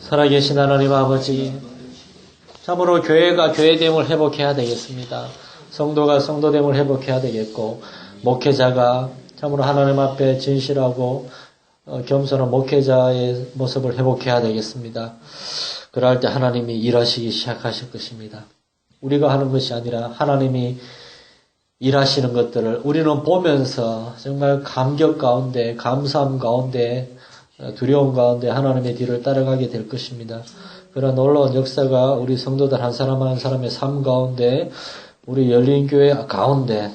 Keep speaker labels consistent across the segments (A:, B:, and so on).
A: 살아계신 하나님 아버지, 참으로 교회가 교회됨을 회복해야 되겠습니다. 성도가 성도됨을 회복해야 되겠고, 목회자가 참으로 하나님 앞에 진실하고 겸손한 목회자의 모습을 회복해야 되겠습니다. 그럴 때 하나님이 일하시기 시작하실 것입니다. 우리가 하는 것이 아니라 하나님이 일하시는 것들을 우리는 보면서 정말 감격 가운데, 감사함 가운데, 두려움 가운데 하나님의 뒤를 따라가게 될 것입니다. 그런 놀라운 역사가 우리 성도들 한 사람 한 사람의 삶 가운데, 우리 열린교회 가운데,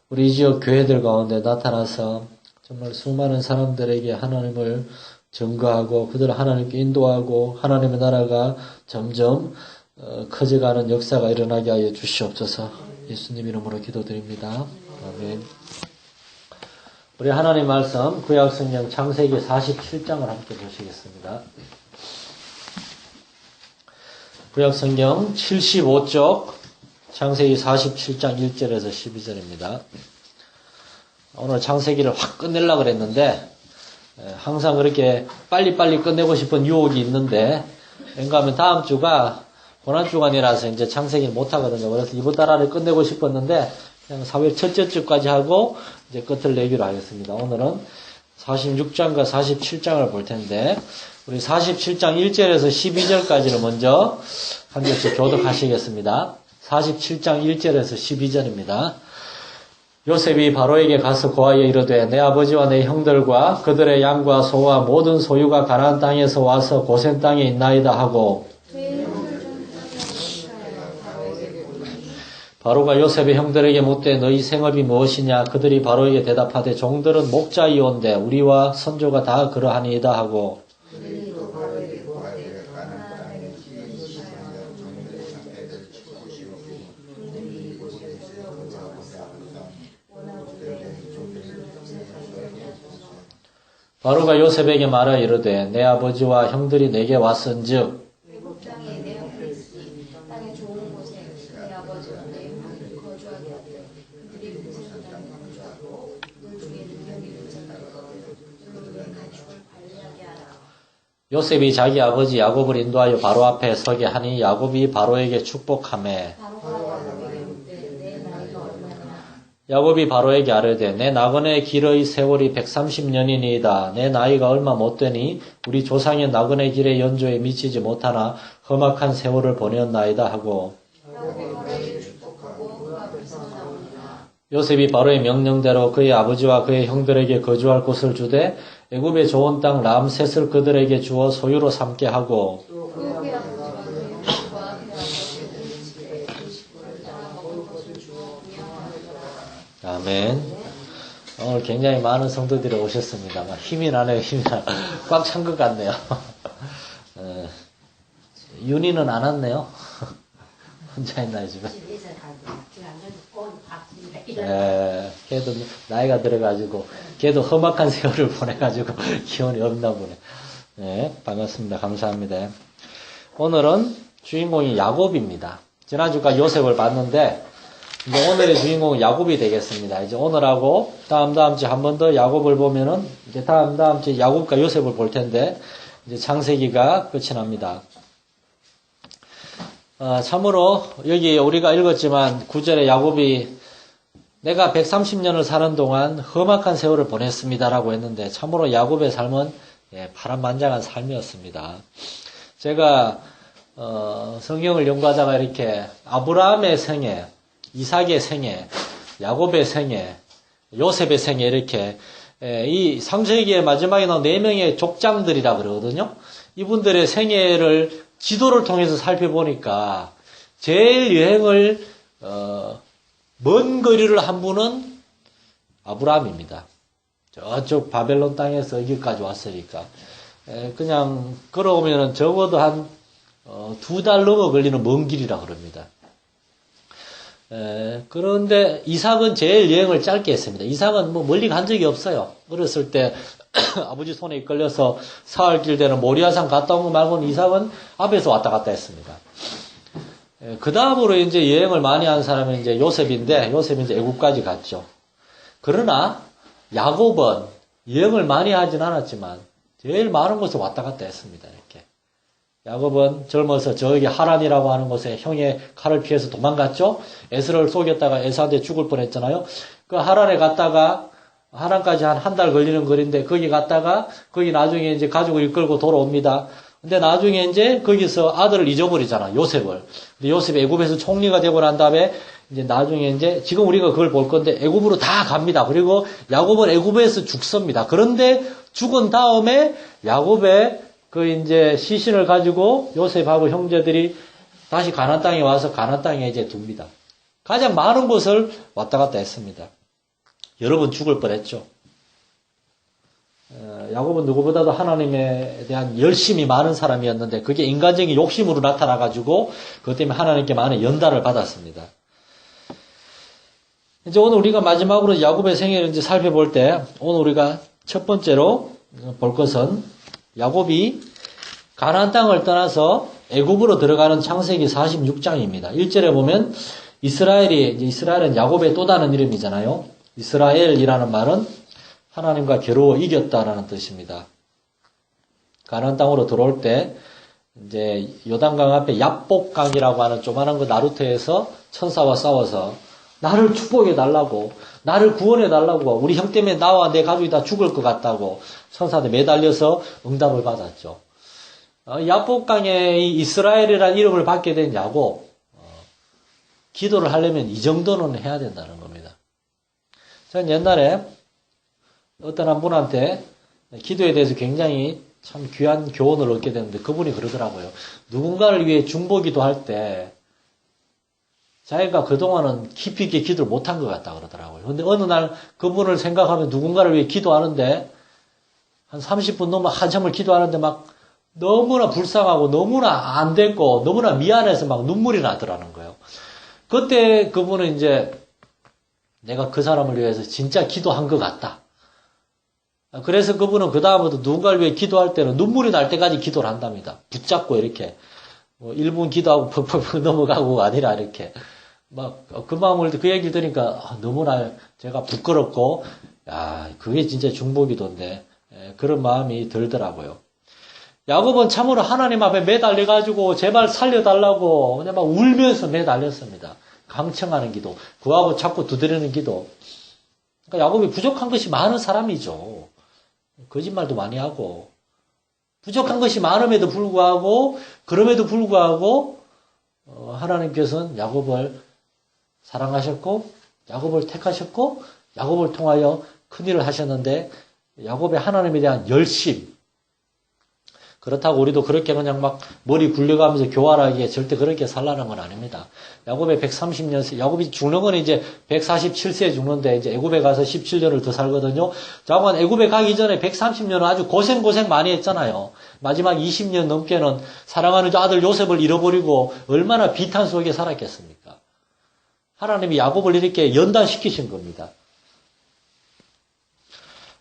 A: 우리 지역 교회들 가운데 나타나서 정말 수많은 사람들에게 하나님을 증거하고 그들을 하나님께 인도하고 하나님의 나라가 점점 커져가는 역사가 일어나게 하여 주시옵소서. 예수님 이름으로 기도드립니다. 아멘. 우리 하나님 말씀 구약성경 창세기 47장을 함께 보시겠습니다. 구약성경 75쪽 창세기 47장 1절에서 12절입니다. 오늘 창세기를 확 끝내려고 그랬는데 항상 그렇게 빨리빨리 끝내고 싶은 유혹이 있는데 왠가 하면 다음 주가 고난주간이라서 이제 창세기를 못하거든요. 그래서 이번 달 안에 끝내고 싶었는데 그냥 4월 첫째 주까지 하고 이제 끝을 내기로 하겠습니다. 오늘은 46장과 47장을 볼 텐데 우리 47장 1절에서 12절까지를 먼저 한 절씩 교독하시겠습니다. 47장 1절에서 12절입니다. 요셉이 바로에게 가서 고하여 이르되 내 아버지와 내 형들과 그들의 양과 소와 모든 소유가 가나안 땅에서 와서 고센 땅에 있나이다 하고 바로가 요셉의 형들에게 묻되 너희 생업이 무엇이냐 그들이 바로에게 대답하되 종들은 목자이온데 우리와 선조가 다 그러하니이다 하고 바로가 요셉에게 말하여 이르되 내 아버지와 형들이 내게 왔은즉
B: 외국 땅에 내 형들이 있으니 땅에 좋은 곳에 내 아버지와 내 형들을 거주하게 하되 그들이 무슨 땅에 거주하고 그 중에 능력이 있는 자가 있거든 그들의 가축을 관리하게 하라.
A: 요셉이 자기 아버지 야곱을 인도하여 바로 앞에 서게 하니 야곱이 바로에게 축복하매 야곱이 바로에게 아뢰되 내 나그네 길의 세월이 130년이니이다. 내 나이가 얼마 못 되니 우리 조상의 나그네 길의 연조에 미치지 못하나 험악한 세월을 보내었나이다 하고 요셉이 바로의 명령대로 그의 아버지와 그의 형들에게 거주할 곳을 주되 애굽의 좋은 땅 람셋을 그들에게 주어 소유로 삼게 하고 아멘. 오늘 굉장히 많은 성도들이 오셨습니다. 힘이 나네요, 힘이 나. 꽉 찬 것 같네요. 윤희는 안 왔네요. 혼자 있나요, 집에? 걔도 나이가 들어가지고, 걔도 험악한 세월을 보내가지고, 기운이 없나 보네. 네, 반갑습니다. 감사합니다. 오늘은 주인공이 야곱입니다. 지난주까지 요셉을 봤는데, 이제 오늘의 주인공은 야곱이 되겠습니다. 이제 오늘하고 다음 주에 한 번 더 야곱을 보면은 이제 다음 주에 야곱과 요셉을 볼 텐데 이제 창세기가 끝이 납니다. 참으로 여기 우리가 읽었지만 9절에 야곱이 내가 130년을 사는 동안 험악한 세월을 보냈습니다라고 했는데 참으로 야곱의 삶은 파란만장한 삶이었습니다. 제가 성경을 연구하다가 이렇게 아브라함의 생애 이삭의 생애, 야곱의 생애, 요셉의 생애 이렇게 이 창세기의 마지막에 나온 4명의 족장들이라 그러거든요. 이분들의 생애를 지도를 통해서 살펴보니까 제일 여행을 먼 거리를 한 분은 아브라함입니다. 저쪽 바벨론 땅에서 여기까지 왔으니까 그냥 걸어오면 적어도 한 2달 넘어 걸리는 먼 길이라 그럽니다. 그런데 이삭은 제일 여행을 짧게 했습니다. 이삭은 뭐 멀리 간 적이 없어요. 어렸을 때 아버지 손에 이끌려서 사흘길 되는 모리아산 갔다 온 거 말고는 이삭은 앞에서 왔다 갔다 했습니다. 그 다음으로 이제 여행을 많이 한 사람이 이제 요셉인데 요셉이 이제 애국까지 갔죠. 그러나 야곱은 여행을 많이 하진 않았지만 제일 많은 곳을 왔다 갔다 했습니다. 이렇게 야곱은 젊어서 저기 하란이라고 하는 곳에 형의 칼을 피해서 도망갔죠. 에스를 속였다가 에사한테 죽을 뻔했잖아요. 그 하란에 갔다가 하란까지 한 달 걸리는 거리인데 거기 갔다가 거기 나중에 이제 가족을 이끌고 돌아옵니다. 근데 나중에 이제 거기서 아들을 잊어버리잖아, 요셉을. 근데 요셉이 애굽에서 총리가 되고 난 다음에 이제 나중에 이제 지금 우리가 그걸 볼 건데 애굽으로 다 갑니다. 그리고 야곱은 애굽에서 죽습니다. 그런데 죽은 다음에 야곱의 그 이제 시신을 가지고 요셉하고 형제들이 다시 가나안 땅에 와서 가나안 땅에 이제 둡니다. 가장 많은 곳을 왔다 갔다 했습니다. 여러 번 죽을 뻔했죠. 야곱은 누구보다도 하나님에 대한 열심이 많은 사람이었는데 그게 인간적인 욕심으로 나타나가지고 그것 때문에 하나님께 많은 연단을 받았습니다. 이제 오늘 우리가 마지막으로 야곱의 생애를 이제 살펴볼 때 오늘 우리가 첫 번째로 볼 것은 야곱이 가나안 땅을 떠나서 애굽으로 들어가는 창세기 46장입니다. 1절에 보면 이스라엘은 야곱의 또 다른 이름이잖아요. 이스라엘이라는 말은 하나님과 겨루어 이겼다라는 뜻입니다. 가나안 땅으로 들어올 때 이제 요단강 앞에 얍복강이라고 하는 조만한 그 나루터에서 천사와 싸워서 나를 축복해 달라고, 나를 구원해 달라고, 우리 형 때문에 나와 내 가족이 다 죽을 것 같다고 천사한테 매달려서 응답을 받았죠. 얍복강에 이스라엘이라는 이름을 받게 된 야곱, 기도를 하려면 이 정도는 해야 된다는 겁니다. 저는 옛날에 어떤 한 분한테 기도에 대해서 굉장히 참 귀한 교훈을 얻게 됐는데 그분이 그러더라고요. 누군가를 위해 중보기도 할 때 자기가 그동안은 깊이 있게 기도를 못한 것 같다 그러더라고요. 근데 어느 날 그분을 생각하면 누군가를 위해 기도하는데 한 30분 넘어 한참을 기도하는데 막 너무나 불쌍하고 너무나 안 됐고 너무나 미안해서 막 눈물이 나더라는 거예요. 그때 그분은 이제 내가 그 사람을 위해서 진짜 기도한 것 같다. 그래서 그분은 그 다음부터 누군가를 위해 기도할 때는 눈물이 날 때까지 기도를 한답니다. 붙잡고 이렇게 1분 기도하고 퍽퍽 넘어가고 아니라 이렇게 막 그 마음을 그 얘기를 들으니까 너무나 제가 부끄럽고 야 그게 진짜 중보기도인데 그런 마음이 들더라고요. 야곱은 참으로 하나님 앞에 매달려가지고 제발 살려달라고 그냥 막 울면서 매달렸습니다. 강청하는 기도, 그하고 자꾸 두드리는 기도. 그러니까 야곱이 부족한 것이 많은 사람이죠. 거짓말도 많이 하고 부족한 것이 많음에도 불구하고 그럼에도 불구하고 하나님께서는 야곱을 사랑하셨고 야곱을 택하셨고 야곱을 통하여 큰일을 하셨는데 야곱의 하나님에 대한 열심 그렇다고 우리도 그렇게 그냥 막 머리 굴려가면서 교활하게 절대 그렇게 살라는 건 아닙니다. 야곱의 130년, 야곱이 죽는 건 이제 147세에 죽는데 이제 애굽에 가서 17년을 더 살거든요. 자고는 애굽에 가기 전에 130년은 아주 고생 많이 했잖아요. 마지막 20년 넘게는 사랑하는 아들 요셉을 잃어버리고 얼마나 비탄 속에 살았겠습니까? 하나님이 야곱을 이렇게 연단시키신 겁니다.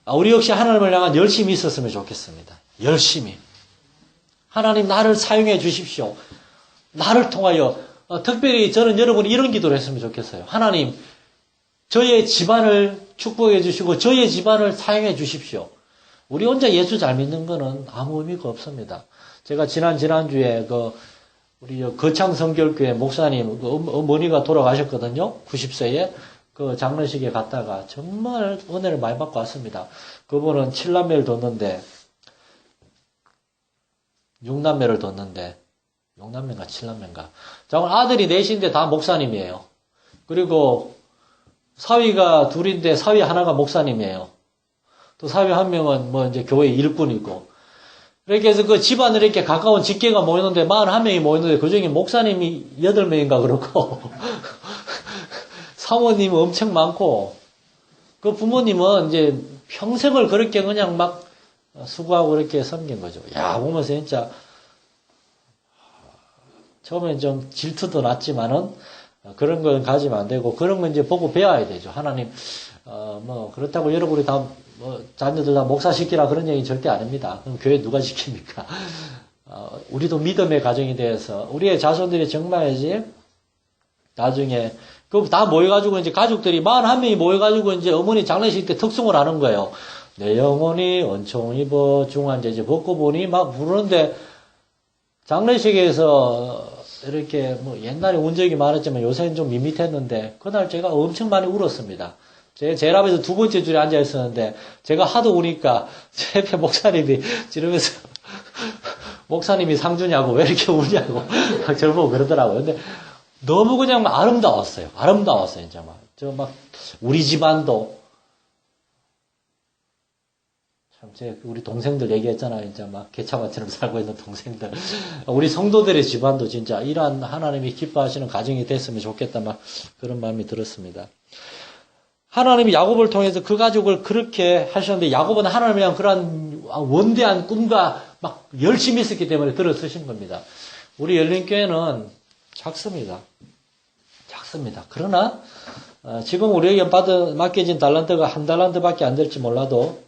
A: 우리 역시 하나님을 향한 열심이 있었으면 좋겠습니다. 열심히. 하나님 나를 사용해 주십시오. 나를 통하여 특별히 저는 여러분이 이런 기도를 했으면 좋겠어요. 하나님 저의 집안을 축복해 주시고 저의 집안을 사용해 주십시오. 우리 혼자 예수 잘 믿는 거는 아무 의미가 없습니다. 제가 지난주에 우리 거창성결교회 목사님 어머니가 돌아가셨거든요. 90세에 그 장례식에 갔다가 정말 은혜를 많이 받고 왔습니다. 그분은 7남매를 뒀는데 6남매를 뒀는데 6남매인가 7남매인가 자고 아들이 넷인데 다 목사님이에요. 그리고 사위가 둘인데 사위 하나가 목사님이에요. 또 사위 한 명은 뭐 이제 교회 일꾼이고 이렇게 해서 그 집안을 이렇게 가까운 직계가 모이는데 41명이 모이는데 그중에 목사님이 8명인가 그렇고 사모님은 엄청 많고 그 부모님은 이제 평생을 그렇게 그냥 막 수고하고 그렇게 섬긴 거죠. 야, 보면서 진짜, 처음엔 좀 질투도 났지만은, 그런 건 가지면 안 되고, 그런 건 이제 보고 배워야 되죠. 하나님, 그렇다고 여러분이 다, 자녀들 다 목사 시키라 그런 얘기 절대 아닙니다. 그럼 교회 누가 시킵니까? 우리도 믿음의 가정이 되어서, 우리의 자손들이 정말이지, 나중에, 다 모여가지고 이제 가족들이 41명이 모여가지고 이제 어머니 장례식 때 특송을 하는 거예요. 내 영혼이 은총 입어 중환제지 벗고 보니 막 부르는데 장례식에서 이렇게 뭐 옛날에 운 적이 많았지만 요새는 좀 밋밋했는데 그날 제가 엄청 많이 울었습니다. 제일 앞에서 두 번째 줄에 앉아 있었는데 제가 하도 우니까 제 옆에 목사님이 지르면서 목사님이 상주냐고 왜 이렇게 우냐고 막 저를 보고 그러더라고요. 근데 너무 그냥 아름다웠어요. 아름다웠어요. 진짜 막. 저 막 우리 집안도 참 제가 우리 동생들 얘기했잖아요. 진짜 막 개차밭처럼 살고 있는 동생들. 우리 성도들의 집안도 진짜 이러한 하나님이 기뻐하시는 가정이 됐으면 좋겠다 막 그런 마음이 들었습니다. 하나님이 야곱을 통해서 그 가족을 그렇게 하셨는데 야곱은 하나님에 대한 그러한 원대한 꿈과 막 열심히 있었기 때문에 들어 쓰신 겁니다. 우리 열린교회는 작습니다. 작습니다. 그러나 지금 우리에게 맡겨진 달란트가 한 달란트밖에 안 될지 몰라도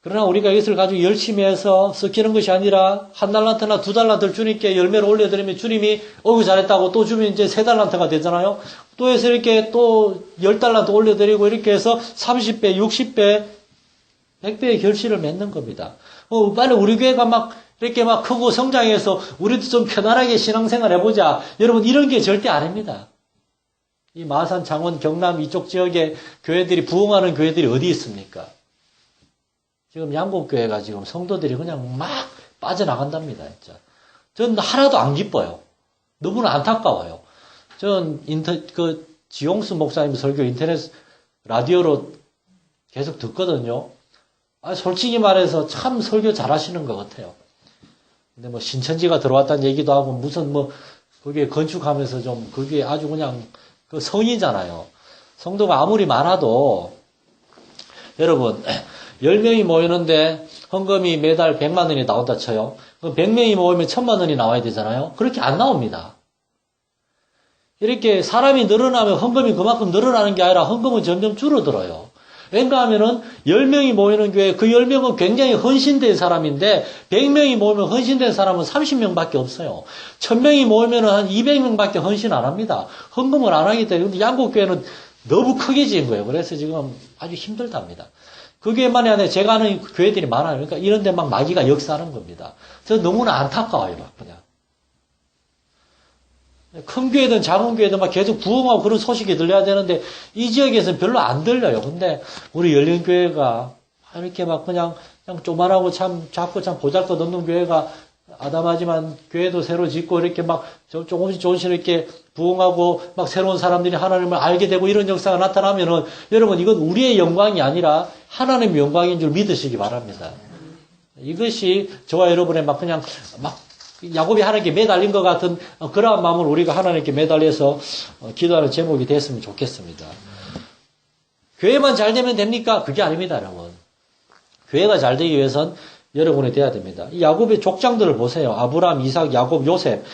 A: 그러나 우리가 이것을 가지고 열심히 해서 섞이는 것이 아니라 한 달란트나 두 달란트를 주님께 열매를 올려드리면 주님이 어우 잘했다고 또 주면 이제 세 달란트가 되잖아요. 또 해서 이렇게 또 10달란트 올려드리고 이렇게 해서 30배, 60배, 100배의 결실을 맺는 겁니다. 빨리 우리 교회가 막 이렇게 막 크고 성장해서 우리도 좀 편안하게 신앙생활 해보자. 여러분 이런 게 절대 아닙니다. 이 마산, 창원, 경남 이쪽 지역에 교회들이 부흥하는 교회들이 어디 있습니까? 지금 양곡교회가 지금 성도들이 그냥 막 빠져나간답니다, 진짜. 전 하나도 안 기뻐요. 너무나 안타까워요. 전 지용수 목사님 설교 인터넷 라디오로 계속 듣거든요. 솔직히 말해서 참 설교 잘하시는 것 같아요. 근데 뭐 신천지가 들어왔다는 얘기도 하고 무슨 뭐 거기에 건축하면서 좀 그게 아주 그냥 그 성이잖아요. 성도가 아무리 많아도 여러분 10명이 모이는데 헌금이 매달 100만 원이 나온다 쳐요. 100명이 모이면 1000만 원이 나와야 되잖아요. 그렇게 안 나옵니다. 이렇게 사람이 늘어나면 헌금이 그만큼 늘어나는 게 아니라 헌금은 점점 줄어들어요. 왠가 하면은 10명이 모이는 교회 그 10명은 굉장히 헌신된 사람인데 100명이 모이면 헌신된 사람은 30명밖에 없어요. 1000명이 모이면 한 200명밖에 헌신 안 합니다. 헌금을 안 하기 때문에 양곡교회는 너무 크게 지은 거예요. 그래서 지금 아주 힘들답니다. 그 교회만이 아니라 제가 아는 교회들이 많아요. 그러니까 이런 데 막 마귀가 역사하는 겁니다. 저 너무나 안타까워요. 막 그냥. 큰 교회든 작은 교회든 막 계속 부흥하고 그런 소식이 들려야 되는데 이 지역에서는 별로 안 들려요. 근데 우리 열린교회가 이렇게 막 그냥 조만하고 참 작고 참 보잘것없는 교회가 아담하지만 교회도 새로 짓고 이렇게 막 조금씩 이렇게 부흥하고 막 새로운 사람들이 하나님을 알게 되고 이런 역사가 나타나면은 여러분 이건 우리의 영광이 아니라 하나님의 영광인 줄 믿으시기 바랍니다. 이것이 저와 여러분의 막 그냥 막 야곱이 하나님께 매달린 것 같은 그러한 마음을 우리가 하나님께 매달려서 기도하는 제목이 됐으면 좋겠습니다. 교회만 잘 되면 됩니까? 그게 아닙니다, 여러분. 교회가 잘 되기 위해선 여러분이 돼야 됩니다. 이 야곱의 족장들을 보세요. 아브라함, 이삭, 야곱, 요셉.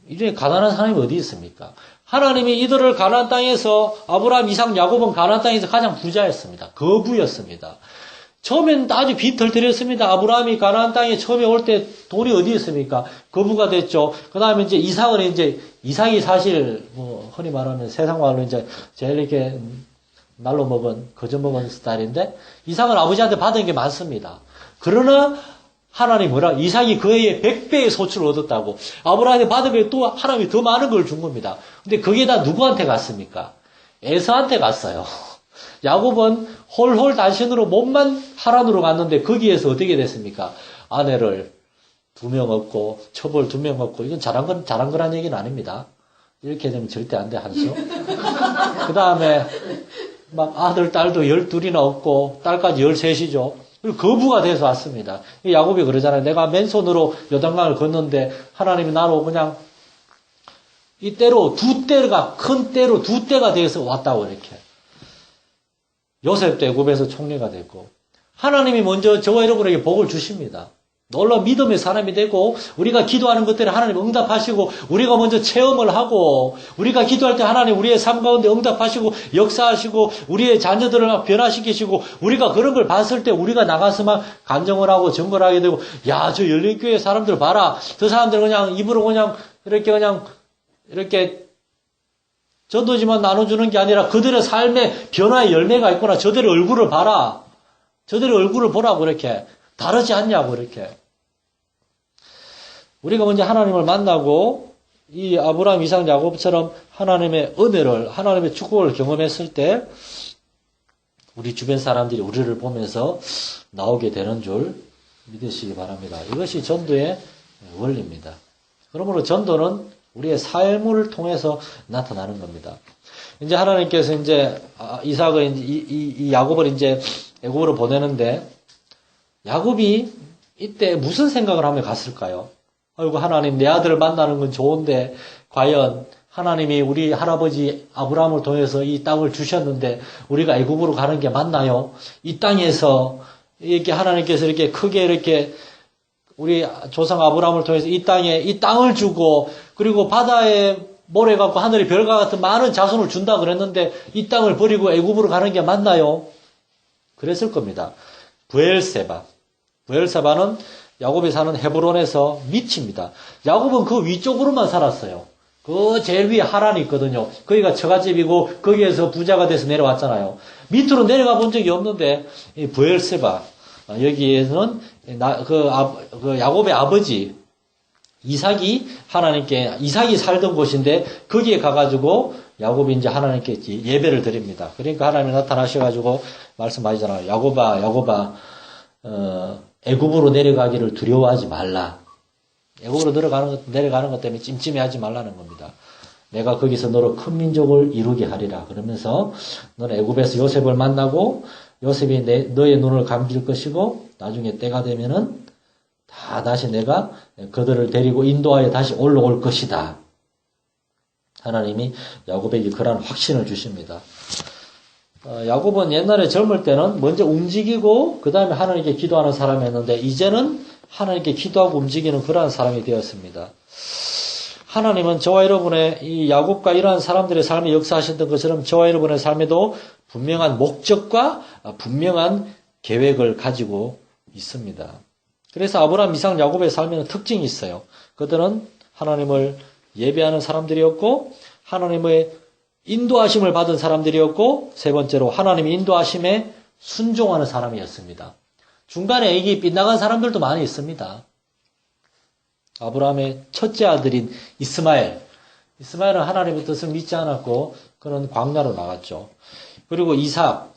A: 이중에 가난한 사람이 어디 있습니까? 하나님이 이들을 가나안 땅에서 아브라함, 이삭, 야곱은 가나안 땅에서 가장 부자였습니다. 거부였습니다. 처음엔 아주 빈털터리였습니다. 아브라함이 가나안 땅에 처음에 올 때 돈이 어디 있습니까? 거부가 됐죠. 그 다음에 이제 이삭이 사실 뭐 흔히 말하는 세상 말로 이제 제일 이렇게 날로 먹은 거저 먹은 스타일인데 이삭은 아버지한테 받은 게 많습니다. 그러나 하나님 이삭이 그 해에 100배의 소출을 얻었다고 아브라함이 받은 게 또 하나님이 더 많은 걸 준 겁니다. 근데 그게 다 누구한테 갔습니까? 에서한테 갔어요. 야곱은 홀홀 단신으로 몸만 하란으로 갔는데 거기에서 어떻게 됐습니까? 아내를 2명 얻고 처벌 2명 얻고 이건 잘한 거란 얘기는 아닙니다. 이렇게 되면 절대 안 돼, 한수. 그 다음에 막 아들, 딸도 12이나 얻고 딸까지 13이죠. 그리고 거부가 돼서 왔습니다. 야곱이 그러잖아요. 내가 맨손으로 요단강을 걷는데 하나님이 나로 그냥 이 때로 큰 때로 2때가 돼서 왔다고 이렇게. 요셉도 애굽에서 총리가 됐고 하나님이 먼저 저와 여러분에게 복을 주십니다. 놀라운 믿음의 사람이 되고 우리가 기도하는 것들에 하나님 응답하시고 우리가 먼저 체험을 하고 우리가 기도할 때 하나님 우리의 삶 가운데 응답하시고 역사하시고 우리의 자녀들을 막 변화시키시고 우리가 그런 걸 봤을 때 우리가 나가서 막 간증을 하고 증거를 하게 되고 야, 저 열린교회 사람들 봐라. 저 사람들 그냥 입으로 그냥 이렇게 전도지만 나눠주는 게 아니라 그들의 삶에 변화의 열매가 있구나. 저들의 얼굴을 봐라. 저들의 얼굴을 보라고 이렇게. 다르지 않냐고 이렇게. 우리가 먼저 하나님을 만나고 이 아브라함, 이삭, 야곱처럼 하나님의 은혜를, 하나님의 축복을 경험했을 때 우리 주변 사람들이 우리를 보면서 나오게 되는 줄 믿으시기 바랍니다. 이것이 전도의 원리입니다. 그러므로 전도는 우리의 삶을 통해서 나타나는 겁니다. 이제 하나님께서 이제 이삭을 이 야곱을 이제 애굽으로 보내는데 야곱이 이때 무슨 생각을 하며 갔을까요? 아이고 하나님 내 아들을 만나는 건 좋은데 과연 하나님이 우리 할아버지 아브라함을 통해서 이 땅을 주셨는데 우리가 애굽으로 가는 게 맞나요? 이 땅에서 이렇게 하나님께서 이렇게 크게 이렇게 우리 조상 아브라함을 통해서 이 땅에 이 땅을 주고 그리고 바다에 모래 같고 하늘의 별과 같은 많은 자손을 준다 그랬는데 이 땅을 버리고 애굽으로 가는 게 맞나요? 그랬을 겁니다. 부엘세바는 야곱이 사는 헤브론에서 밑입니다. 야곱은 그 위쪽으로만 살았어요. 그 제일 위에 하란이 있거든요. 거기가 처갓집이고 거기에서 부자가 돼서 내려왔잖아요. 밑으로 내려가 본 적이 없는데 이 부엘세바 여기에서는 그 야곱의 아버지 이삭이 살던 곳인데 거기에 가가지고 야곱이 이제 하나님께 예배를 드립니다. 그러니까 하나님이 나타나셔가지고 말씀하시잖아요. 야곱아, 애굽으로 내려가기를 두려워하지 말라. 애굽으로 내려가는 것 때문에 찜찜해하지 말라는 겁니다. 내가 거기서 너로 큰 민족을 이루게 하리라. 그러면서 너는 애굽에서 요셉을 만나고 요셉이 너의 눈을 감길 것이고 나중에 때가 되면은 다 다시 내가 그들을 데리고 인도하여 다시 올라올 것이다. 하나님이 야곱에게 그러한 확신을 주십니다. 야곱은 옛날에 젊을 때는 먼저 움직이고 그 다음에 하나님께 기도하는 사람이었는데 이제는 하나님께 기도하고 움직이는 그러한 사람이 되었습니다. 하나님은 저와 여러분의 이 야곱과 이러한 사람들의 삶에 역사하셨던 것처럼 저와 여러분의 삶에도 분명한 목적과 분명한 계획을 가지고 있습니다. 그래서 아브라함, 이삭, 야곱의 삶에는 특징이 있어요. 그들은 하나님을 예배하는 사람들이었고 하나님의 인도하심을 받은 사람들이었고 세 번째로 하나님의 인도하심에 순종하는 사람이었습니다. 중간에 이게 빗나간 사람들도 많이 있습니다. 아브라함의 첫째 아들인 이스마엘은 하나님의 뜻을 믿지 않았고 그는 광야로 나갔죠. 그리고 이삭의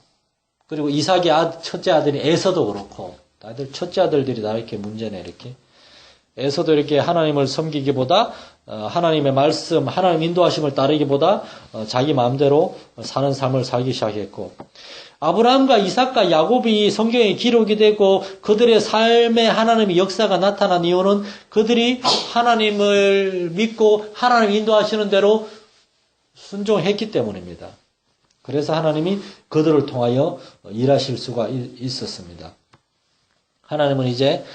A: 첫째 아들인 에서도 그렇고 다들 첫째 아들들이 다 이렇게 문제네 이렇게. 에서도 이렇게 하나님을 섬기기보다 하나님의 말씀, 하나님 인도하심을 따르기보다 자기 마음대로 사는 삶을 살기 시작했고 아브라함과 이삭과 야곱이 성경에 기록이 되고 그들의 삶에 하나님의 역사가 나타난 이유는 그들이 하나님을 믿고 하나님 인도하시는 대로 순종했기 때문입니다. 그래서 하나님이 그들을 통하여 일하실 수가 있었습니다. 하나님은 이제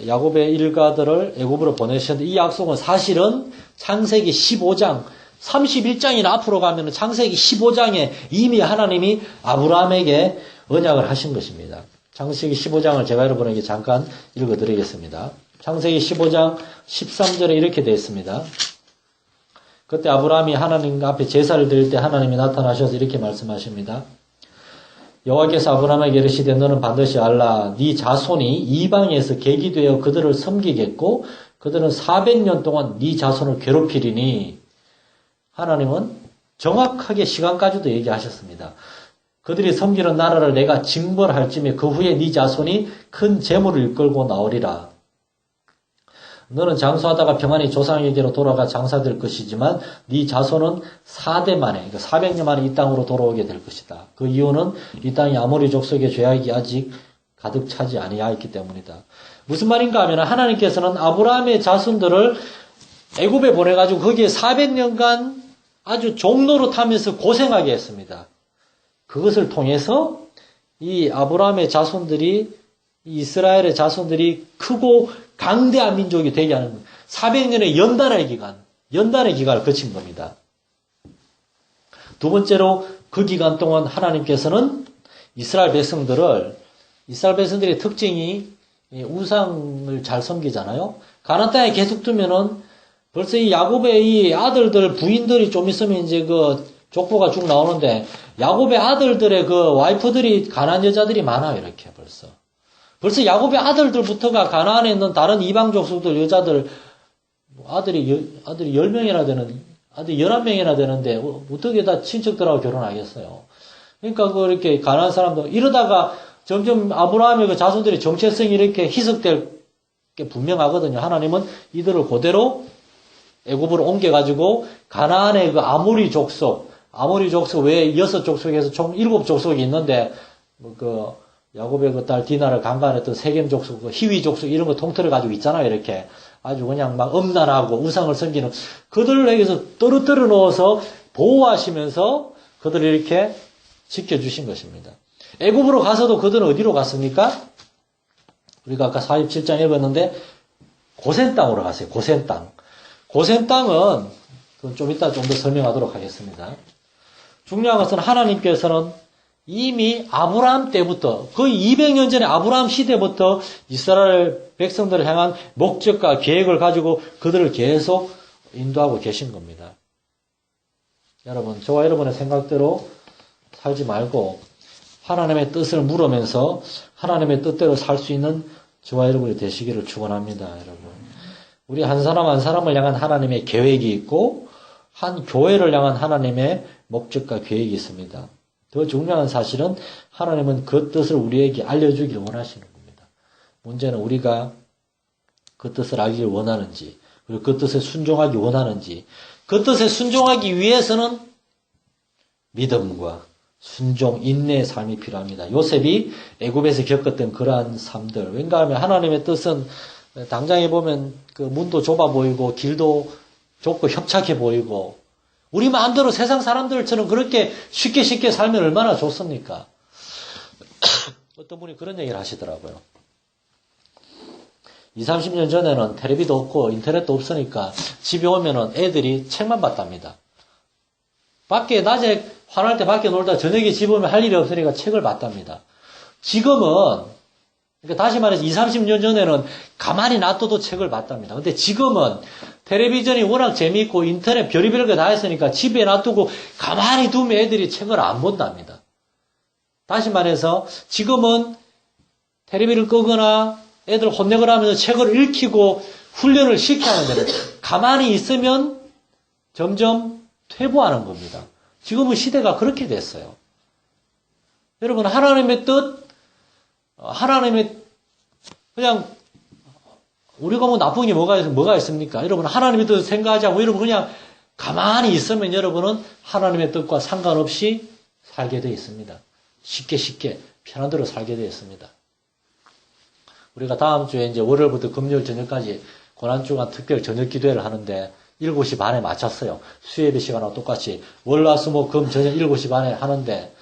A: 야곱의 일가들을 애굽으로 보내셨는데 이 약속은 사실은 창세기 15장 31장이나 앞으로 가면 창세기 15장에 이미 하나님이 아브라함에게 언약을 하신 것입니다. 창세기 15장을 제가 여러분에게 잠깐 읽어드리겠습니다. 창세기 15장 13절에 이렇게 되어 있습니다. 그때 아브라함이 하나님 앞에 제사를 드릴 때 하나님이 나타나셔서 이렇게 말씀하십니다. 여호와께서 아브라함에게 이르시되 너는 반드시 알라 네 자손이 이방에서 객이 되어 그들을 섬기겠고 그들은 400년 동안 네 자손을 괴롭히리니 하나님은 정확하게 시간까지도 얘기하셨습니다. 그들이 섬기는 나라를 내가 징벌할 쯤에 그 후에 네 자손이 큰 재물을 이끌고 나오리라. 너는 장수하다가 평안히 조상에게로 돌아가 장사될 것이지만 네 자손은 4대 만에, 그러니까 400년 만에 이 땅으로 돌아오게 될 것이다. 그 이유는 이 땅이 아모리 족속의 죄악이 아직 가득 차지 아니하였기 때문이다. 무슨 말인가 하면 하나님께서는 아브라함의 자손들을 애굽에 보내가지고 거기에 400년간 아주 종로로 타면서 고생하게 했습니다. 그것을 통해서 이 아브라함의 자손들이 이 이스라엘의 자손들이 크고 강대한 민족이 되게 하는 400년의 연단의 기간을 거친 겁니다. 두 번째로 그 기간 동안 하나님께서는 이스라엘 백성들의 특징이 우상을 잘 섬기잖아요. 가나안 땅에 계속 두면은 벌써 이 야곱의 이 아들들 부인들이 좀 있으면 이제 그 족보가 쭉 나오는데 야곱의 아들들의 그 와이프들이 가나안 여자들이 많아요. 이렇게 벌써. 벌써 야곱의 아들들부터가 가나안에 있는 다른 이방 족속들 여자들 아들이 10명이나 되는 아들이 11명이나 되는데 어떻게 다 친척들하고 결혼하겠어요. 그러니까 이렇게 가나안 사람들 이러다가 점점 아브라함의 그 자손들의 정체성이 이렇게 희석될 게 분명하거든요. 하나님은 이들을 그대로 애굽으로 옮겨가지고 가나안의 그 아모리 족속 외에 6족속에서 총 7족속이 있는데 그 야곱의 그 딸 디나를 강간했던 세겜 족속, 그 히위 족속 이런 거 통틀어 가지고 있잖아요. 이렇게 아주 그냥 막 음란하고 우상을 섬기는 그들에게서 떨어뜨려 놓아서 보호하시면서 그들을 이렇게 지켜주신 것입니다. 애굽으로 가서도 그들은 어디로 갔습니까? 우리가 아까 47장 읽었는데 고센 땅으로 갔어요. 고센 땅. 고센 땅은 좀 이따 좀 더 설명하도록 하겠습니다. 중요한 것은 하나님께서는 이미 아브라함 때부터 거의 200년 전에 아브라함 시대부터 이스라엘 백성들을 향한 목적과 계획을 가지고 그들을 계속 인도하고 계신 겁니다. 여러분, 저와 여러분의 생각대로 살지 말고 하나님의 뜻을 물으면서 하나님의 뜻대로 살 수 있는 저와 여러분이 되시기를 축원합니다, 여러분. 우리 한 사람 한 사람을 향한 하나님의 계획이 있고 한 교회를 향한 하나님의 목적과 계획이 있습니다. 더 중요한 사실은 하나님은 그 뜻을 우리에게 알려주길 원하시는 겁니다. 문제는 우리가 그 뜻을 알기를 원하는지, 그리고 그 뜻에 순종하기 원하는지, 그 뜻에 순종하기 위해서는 믿음과 순종, 인내의 삶이 필요합니다. 요셉이 애굽에서 겪었던 그러한 삶들. 왠가 하면 하나님의 뜻은 당장에 보면 그 문도 좁아 보이고 길도 좁고 협착해 보이고 우리 마음대로 세상 사람들처럼 그렇게 쉽게 살면 얼마나 좋습니까? 어떤 분이 그런 얘기를 하시더라고요. 20, 30년 전에는 텔레비도 없고 인터넷도 없으니까 집에 오면은 애들이 책만 봤답니다. 밖에 낮에 화날 때 밖에 놀다 저녁에 집 오면 할 일이 없으니까 책을 봤답니다. 지금은 그러니까 다시 말해서 20, 30년 전에는 가만히 놔둬도 책을 봤답니다. 근데 지금은 텔레비전이 워낙 재미있고 인터넷 별의별 거 다 했으니까 집에 놔두고 가만히 두면 애들이 책을 안 본답니다. 다시 말해서 지금은 텔레비를 끄거나 애들 혼내거나 하면서 책을 읽히고 훈련을 시켜야 하는데 가만히 있으면 점점 퇴보하는 겁니다. 지금은 시대가 그렇게 됐어요. 여러분, 하나님의 뜻, 하나님의, 그냥, 우리가 뭐 나쁜 게 뭐가 있습니까? 여러분, 하나님의 뜻을 생각하지 않고, 여러분, 그냥 가만히 있으면 여러분은 하나님의 뜻과 상관없이 살게 되어 있습니다. 쉽게, 편한 대로 살게 되어 있습니다. 우리가 다음 주에 이제 월요일부터 금요일 저녁까지 고난주간 특별 저녁 기도회를 하는데, 7시 반에 마쳤어요. 수요일 시간하고 똑같이. 월, 화, 수, 목, 금, 저녁 7시 반에 하는데,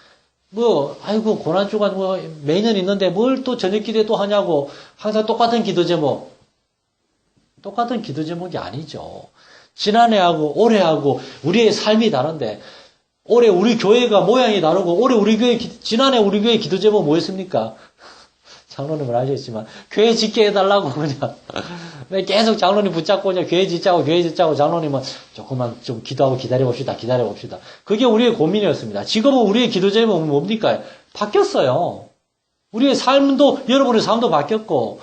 A: 아이고, 고난주간 매년 있는데 뭘 또 저녁 기도회 또 하냐고. 항상 똑같은 기도 제목. 똑같은 기도 제목이 아니죠. 지난해하고 올해하고 우리의 삶이 다른데, 올해 우리 교회가 모양이 다르고, 지난해 우리 교회 기도 제목 뭐였습니까? 장로님은 아시겠지만, 교회 짓게 해달라고 그냥. 계속 장로님 붙잡고 그냥 교회 짓자고 장로님은 조금만 좀 기도하고 기다려봅시다. 그게 우리의 고민이었습니다. 지금은 우리의 기도 제목은 뭡니까? 바뀌었어요. 우리의 삶도, 여러분의 삶도 바뀌었고,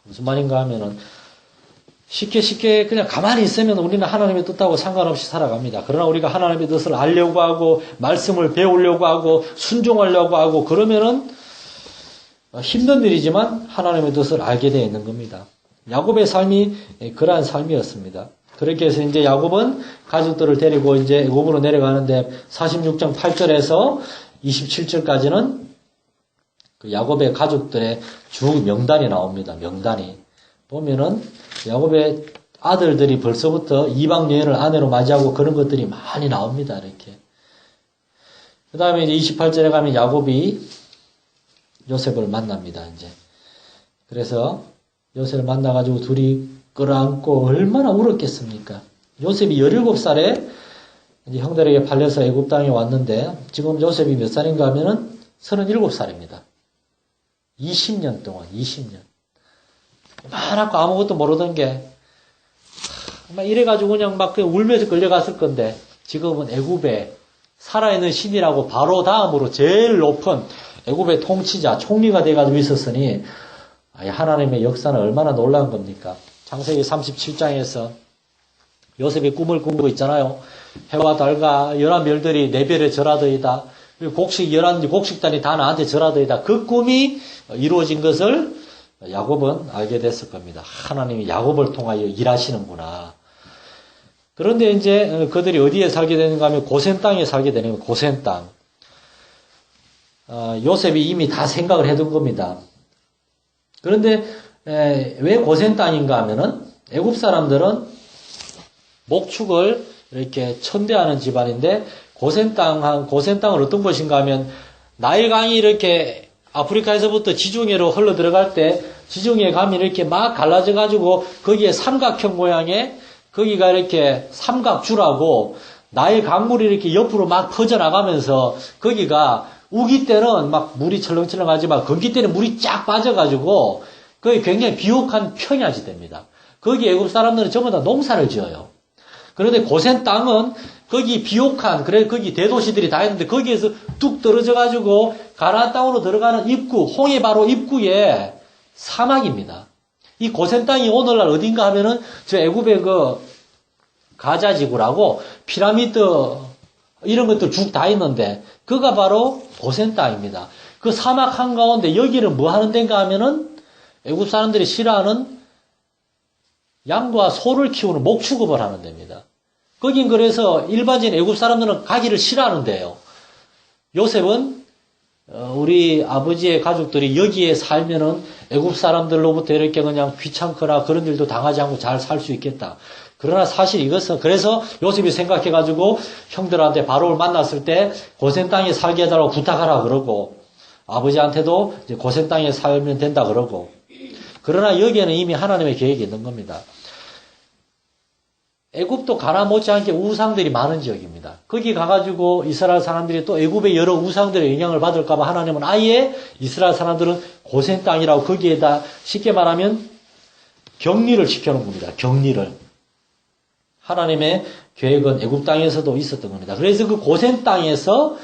A: 무슨 말인가 하면은, 쉽게 그냥 가만히 있으면 우리는 하나님의 뜻하고 상관없이 살아갑니다. 그러나 우리가 하나님의 뜻을 알려고 하고 말씀을 배우려고 하고 순종하려고 하고 그러면은 힘든 일이지만 하나님의 뜻을 알게 되어 있는 겁니다. 야곱의 삶이 그러한 삶이었습니다. 그렇게 해서 이제 야곱은 가족들을 데리고 이제 애굽으로 내려가는데 46장 8절에서 27절까지는 그 야곱의 가족들의 주 명단이 나옵니다. 명단이. 보면은 야곱의 아들들이 벌써부터 이방 여인을 아내로 맞이하고 그런 것들이 많이 나옵니다. 이렇게. 그 다음에 이제 28절에 가면 야곱이 요셉을 만납니다. 이제. 그래서 요셉을 만나가지고 둘이 끌어안고 얼마나 울었겠습니까? 요셉이 17살에 이제 형들에게 팔려서 애굽 땅에 왔는데 지금 요셉이 몇 살인가 하면은 37살입니다. 20년 동안, 20년. 많았고 아무것도 모르던 게, 막 이래가지고 그냥 막 울면서 끌려갔을 건데, 지금은 애굽에 살아있는 신이라고 바로 다음으로 제일 높은 애굽의 통치자, 총리가 돼가지고 있었으니 하나님의 역사는 얼마나 놀라운 겁니까? 창세기 37장에서 요셉이 꿈을 꾸고 있잖아요. 해와 달과 11별들이 내 별에 절하더이다. 곡식단이 다 나한테 절하더이다. 그 꿈이 이루어진 것을 야곱은 알게 됐을 겁니다. 하나님이 야곱을 통하여 일하시는구나. 그런데 이제 그들이 어디에 살게 되는가 하면 고센 땅에 살게 되는 거예요. 고센 땅. 요셉이 이미 다 생각을 해둔 겁니다. 그런데 왜 고센 땅인가 하면은 애굽 사람들은 목축을 이렇게 천대하는 집안인데 고센 땅은 어떤 곳인가 하면 나일강이 이렇게 아프리카에서부터 지중해로 흘러 들어갈 때 지중해 가면 이렇게 막 갈라져 가지고 거기에 삼각형 모양의 거기가 이렇게 삼각주라고 나일 강물이 이렇게 옆으로 막 퍼져나가면서 거기가 우기 때는 막 물이 철렁철렁하지만 건기 때는 물이 쫙 빠져가지고 거기 굉장히 비옥한 평야지대입니다. 거기 애굽 사람들은 전부 다 농사를 지어요. 그런데 고센 땅은 거기 비옥한, 그래 거기 대도시들이 다 있는데 거기에서 뚝 떨어져가지고 가나안 땅으로 들어가는 입구, 홍해 바로 입구에 사막입니다. 이 고센 땅이 오늘날 어딘가 하면은 저 애굽의 그 가자지구라고 피라미드 이런 것들 쭉 다 있는데 그가 바로 고센 땅입니다. 그 사막 한가운데 여기는 뭐 하는 데인가 하면은 애굽 사람들이 싫어하는 양과 소를 키우는 목축업을 하는 데입니다. 거긴 그래서 일반적인 애굽 사람들은 가기를 싫어하는 데예요. 요셉은 우리 아버지의 가족들이 여기에 살면은 애굽 사람들로부터 이렇게 그냥 귀찮거나 그런 일도 당하지 않고 잘 살 수 있겠다. 그러나 사실 이것은 그래서 요셉이 생각해가지고 형들한테 바로를 만났을 때 고센 땅에 살게 해달라고 부탁하라 그러고 아버지한테도 이제 고센 땅에 살면 된다 그러고 그러나 여기에는 이미 하나님의 계획이 있는 겁니다. 애굽도 가나 못지않게 우상들이 많은 지역입니다. 거기 가가지고 이스라엘 사람들이 또 애굽의 여러 우상들의 영향을 받을까봐 하나님은 아예 이스라엘 사람들은 고센 땅이라고 거기에다 쉽게 말하면 격리를 시켜놓은 겁니다. 격리를. 하나님의 계획은 애굽 땅에서도 있었던 겁니다. 그래서 그 고센 땅에서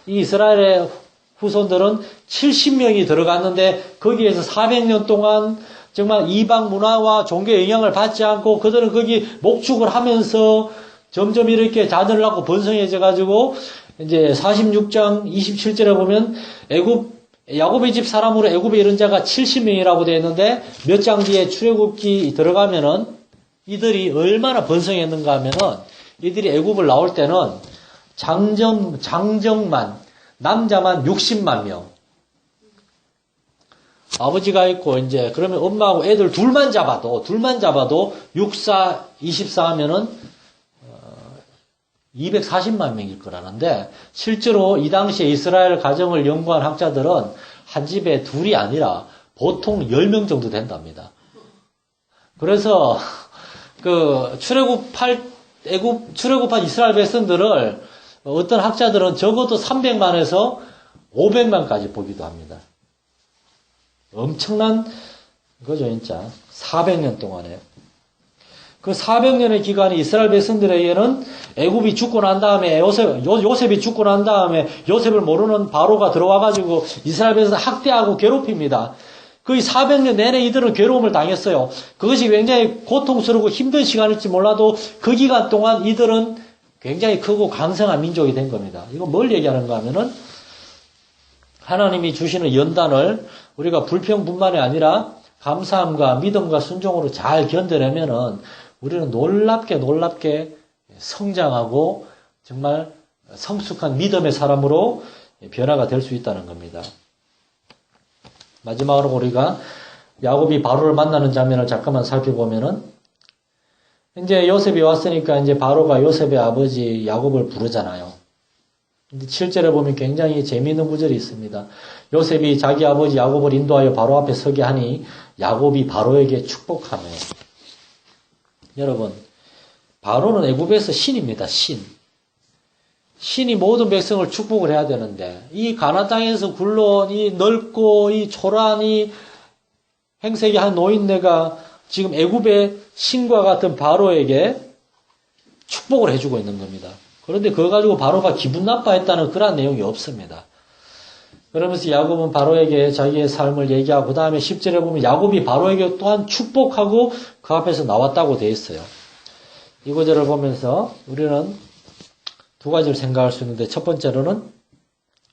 A: 이 이스라엘의 후손들은 70명이 들어갔는데 거기에서 400년 동안 정말 이방 문화와 종교의 영향을 받지 않고 그들은 거기 목축을 하면서 점점 이렇게 자들을 낳고 번성해져 가지고 이제 46장 27절에 보면 야곱의 집 사람으로 애굽에 이른 자가 70명이라고 되어 있는데 몇 장 뒤에 출애굽기 들어가면은 이들이 얼마나 번성했는가 하면은 이들이 애굽을 나올 때는 장정만 남자만 60만 명. 아버지가 있고, 이제, 그러면 엄마하고 애들 둘만 잡아도 64, 24 하면은, 240만 명일 거라는데, 실제로 이 당시에 이스라엘 가정을 연구한 학자들은 한 집에 둘이 아니라 보통 10명 정도 된답니다. 그래서, 출애굽한 이스라엘 백성들을 어떤 학자들은 적어도 300만에서 500만까지 보기도 합니다. 엄청난 거죠, 진짜. 400년 동안에. 그 400년의 기간이 이스라엘 백성들에게는 애굽이 죽고 난 다음에 요셉이 죽고 난 다음에 요셉을 모르는 바로가 들어와가지고 이스라엘 백성을 학대하고 괴롭힙니다. 거의 400년 내내 이들은 괴로움을 당했어요. 그것이 굉장히 고통스럽고 힘든 시간일지 몰라도 그 기간 동안 이들은 굉장히 크고 강성한 민족이 된 겁니다. 이건 뭘 얘기하는가 하면은 하나님이 주시는 연단을 우리가 불평뿐만이 아니라 감사함과 믿음과 순종으로 잘 견뎌내면은 우리는 놀랍게 성장하고 정말 성숙한 믿음의 사람으로 변화가 될 수 있다는 겁니다. 마지막으로 우리가 야곱이 바로를 만나는 장면을 잠깐만 살펴보면은 이제 요셉이 왔으니까 이제 바로가 요셉의 아버지 야곱을 부르잖아요. 근데 7절에 보면 굉장히 재미있는 구절이 있습니다. 요셉이 자기 아버지 야곱을 인도하여 바로 앞에 서게 하니 야곱이 바로에게 축복하며. 여러분, 바로는 애굽에서 신입니다. 신이 모든 백성을 축복을 해야 되는데 이 가나안 땅에서 굴러온 이 넓고 이 초라한 이 행색이 한 노인네가 지금 애굽의 신과 같은 바로에게 축복을 해주고 있는 겁니다. 그런데 그거 가지고 바로가 기분 나빠했다는 그런 내용이 없습니다. 그러면서 야곱은 바로에게 자기의 삶을 얘기하고 그 다음에 10절에 보면 야곱이 바로에게 또한 축복하고 그 앞에서 나왔다고 되어 있어요. 이 구절을 보면서 우리는 두 가지를 생각할 수 있는데 첫 번째로는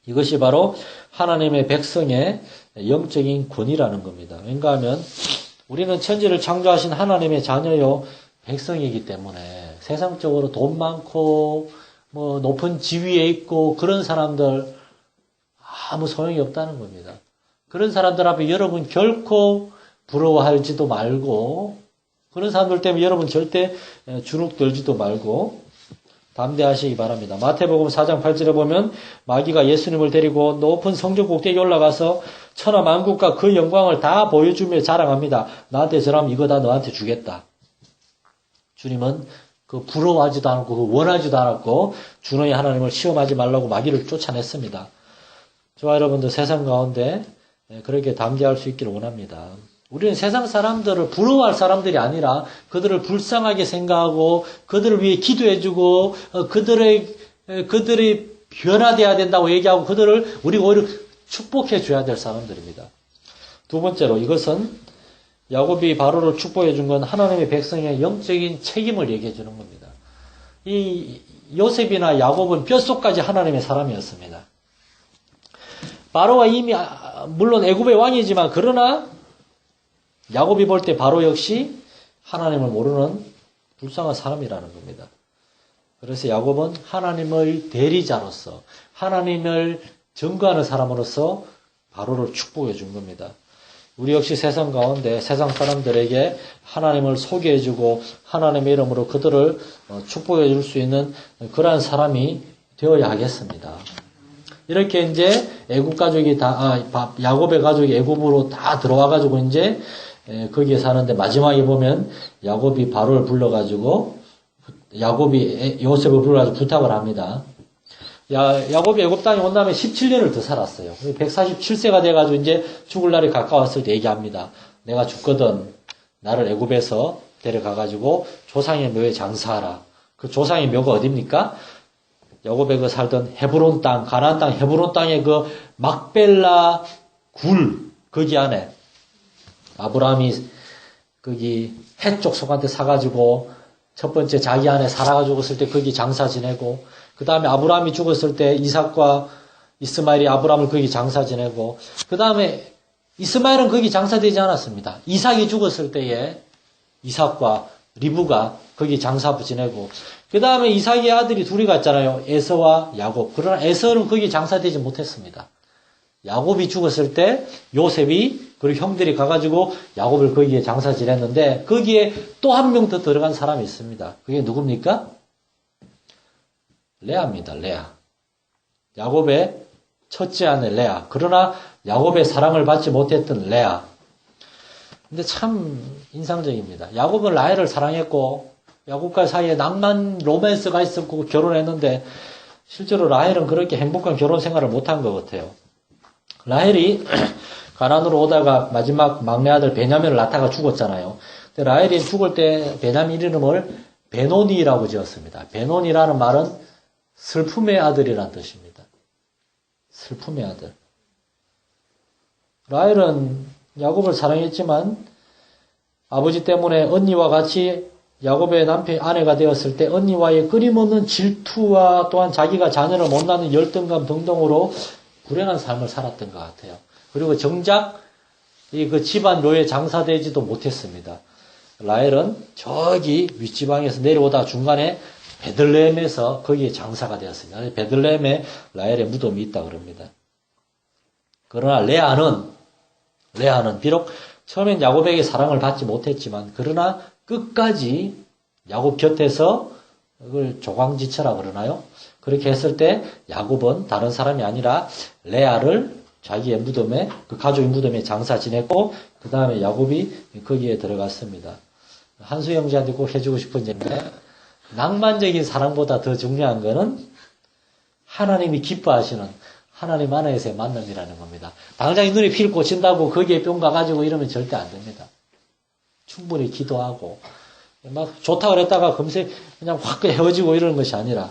A: 이것이 바로 하나님의 백성의 영적인 권위라는 겁니다. 왜인가 하면 우리는 천지를 창조하신 하나님의 자녀요 백성이기 때문에 세상적으로 돈 많고 뭐 높은 지위에 있고 그런 사람들 아무 소용이 없다는 겁니다. 그런 사람들 앞에 여러분 결코 부러워하지도 말고 그런 사람들 때문에 여러분 절대 주눅들지도 말고 담대하시기 바랍니다. 마태복음 4장 8절에 보면 마귀가 예수님을 데리고 높은 성전 꼭대기에 올라가서 천하 만국과 그 영광을 다 보여주며 자랑합니다. 나한테 저라면 이거 다 너한테 주겠다. 주님은 그 부러워하지도 않고 그 원하지도 않았고 주너의 하나님을 시험하지 말라고 마귀를 쫓아냈습니다. 저와 여러분도 세상 가운데 그렇게 담대할 수 있기를 원합니다. 우리는 세상 사람들을 부러워할 사람들이 아니라 그들을 불쌍하게 생각하고 그들을 위해 기도해주고 그들이 변화되어야 된다고 얘기하고 그들을 우리가 오히려 축복해줘야 될 사람들입니다. 두 번째로 이것은 야곱이 바로를 축복해 준 건 하나님의 백성의 영적인 책임을 얘기해 주는 겁니다. 이 요셉이나 야곱은 뼛속까지 하나님의 사람이었습니다. 바로가 이미 물론 애굽의 왕이지만 그러나 야곱이 볼 때 바로 역시 하나님을 모르는 불쌍한 사람이라는 겁니다. 그래서 야곱은 하나님의 대리자로서 하나님을 증거하는 사람으로서 바로를 축복해 준 겁니다. 우리 역시 세상 가운데 세상 사람들에게 하나님을 소개해주고 하나님의 이름으로 그들을 축복해 줄 수 있는 그러한 사람이 되어야 하겠습니다. 이렇게 이제 애굽 가족이 야곱의 가족이 애굽으로 다 들어와가지고 이제 거기에 사는데 마지막에 보면 야곱이 바로를 불러가지고 야곱이 요셉을 불러가지고 부탁을 합니다. 야곱이 애굽 땅에 온 다음에 17년을 더 살았어요. 147세가 돼가지고 이제 죽을 날이 가까웠을 때 얘기합니다. 내가 죽거든 나를 애굽에서 데려가가지고 조상의 묘에 장사하라. 그 조상의 묘가 어딥니까? 야곱이 그 살던 헤브론 땅, 가나안 땅 헤브론 땅의 그 막벨라 굴 거기 안에 아브라함이 거기 해쪽 속한테 사가지고 첫 번째 자기 안에 사라가 죽었을 때 거기 장사 지내고 그 다음에 아브라함이 죽었을 때 이삭과 이스마엘이 아브라함을 거기 장사 지내고 그 다음에 이스마엘은 거기 장사되지 않았습니다. 이삭이 죽었을 때에 이삭과 리브가 거기 장사 지내고 그 다음에 이삭의 아들이 둘이 갔잖아요. 에서와 야곱. 그러나 에서는 거기 장사되지 못했습니다. 야곱이 죽었을 때 요셉이 그리고 형들이 가가지고 야곱을 거기에 장사 지냈는데 거기에 또 한 명 더 들어간 사람이 있습니다. 그게 누굽니까? 레아입니다. 레아. 야곱의 첫째 아내 레아. 그러나 야곱의 사랑을 받지 못했던 레아. 근데 참 인상적입니다. 야곱은 라헬을 사랑했고 야곱과 사이에 낭만 로맨스가 있었고 결혼했는데 실제로 라헬은 그렇게 행복한 결혼 생활을 못한 것 같아요. 라헬이 가나안으로 오다가 마지막 막내 아들 베냐민을 낳다가 죽었잖아요. 근데 라헬이 죽을 때 베냐민 이름을 베노니라고 지었습니다. 베노니라는 말은 슬픔의 아들이란 뜻입니다. 슬픔의 아들. 라헬은 야곱을 사랑했지만 아버지 때문에 언니와 같이 야곱의 남편 아내가 되었을 때 언니와의 끊임없는 질투와 또한 자기가 자녀를 못 낳는 열등감 등등으로 불행한 삶을 살았던 것 같아요. 그리고 정작 그 집안 묘에 장사되지도 못했습니다. 라헬은 저기 윗지방에서 내려오다 중간에 베들레헴에서 거기에 장사가 되었습니다. 베들레헴에 라헬의 무덤이 있다 그럽니다. 그러나 레아는 비록 처음엔 야곱에게 사랑을 받지 못했지만 그러나 끝까지 야곱 곁에서 그걸 조광지처라 그러나요? 그렇게 했을 때 야곱은 다른 사람이 아니라 레아를 자기의 무덤에 그 가족의 무덤에 장사 지냈고 그 다음에 야곱이 거기에 들어갔습니다. 한수 형제한테 꼭 해주고 싶은 얘기인데 낭만적인 사랑보다 더 중요한 거는 하나님이 기뻐하시는 하나님 안에서의 만남이라는 겁니다. 당장 눈에 피를 꽂힌다고 거기에 뿅 가가지고 이러면 절대 안 됩니다. 충분히 기도하고 막 좋다 그랬다가 금세 그냥 확 헤어지고 이러는 것이 아니라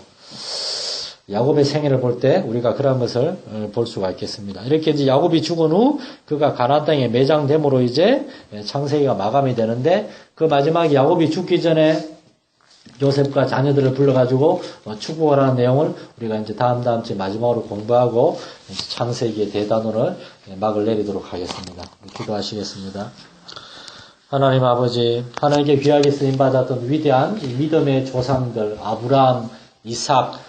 A: 야곱의 생애를 볼 때 우리가 그런 것을 볼 수가 있겠습니다. 이렇게 이제 야곱이 죽은 후 그가 가나안 땅에 매장됨으로 이제 창세기가 마감이 되는데 그 마지막에 야곱이 죽기 전에 요셉과 자녀들을 불러가지고 축복하라는 내용을 우리가 이제 다음 주에 마지막으로 공부하고 창세기의 대단원을 막을 내리도록 하겠습니다. 기도하시겠습니다. 하나님 아버지, 하나님께 귀하게 쓰임받았던 위대한 믿음의 조상들 아브라함, 이삭,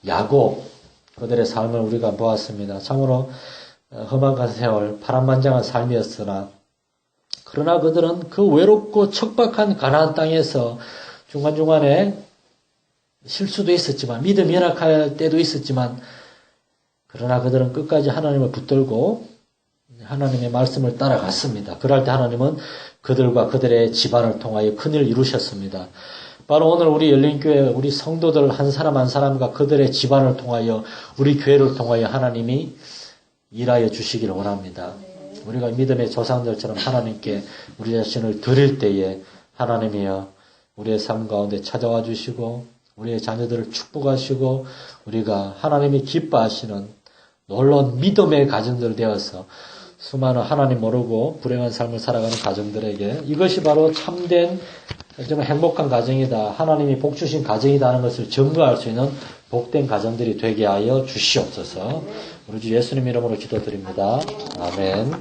A: 야곱 그들의 삶을 우리가 보았습니다. 참으로 험악한 세월, 파란만장한 삶이었으나 그러나 그들은 그 외롭고 척박한 가나안 땅에서 중간중간에 실수도 있었지만 믿음이 연약할 때도 있었지만 그러나 그들은 끝까지 하나님을 붙들고 하나님의 말씀을 따라갔습니다. 그럴 때 하나님은 그들과 그들의 집안을 통하여 큰일을 이루셨습니다. 바로 오늘 우리 열린교회 우리 성도들 한 사람 한 사람과 그들의 집안을 통하여 우리 교회를 통하여 하나님이 일하여 주시기를 원합니다. 우리가 믿음의 조상들처럼 하나님께 우리 자신을 드릴 때에 하나님이여 우리의 삶 가운데 찾아와 주시고 우리의 자녀들을 축복하시고 우리가 하나님이 기뻐하시는 놀라운 믿음의 가정들 되어서 수많은 하나님 모르고 불행한 삶을 살아가는 가정들에게 이것이 바로 참된 정말 행복한 가정이다. 하나님이 복 주신 가정이다 하는 것을 증거할 수 있는 복된 가정들이 되게 하여 주시옵소서. 우리 주 예수님 이름으로 기도드립니다. 아멘.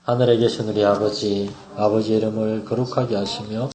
A: 하늘에 계신 우리 아버지, 아버지 이름을 거룩하게 하시며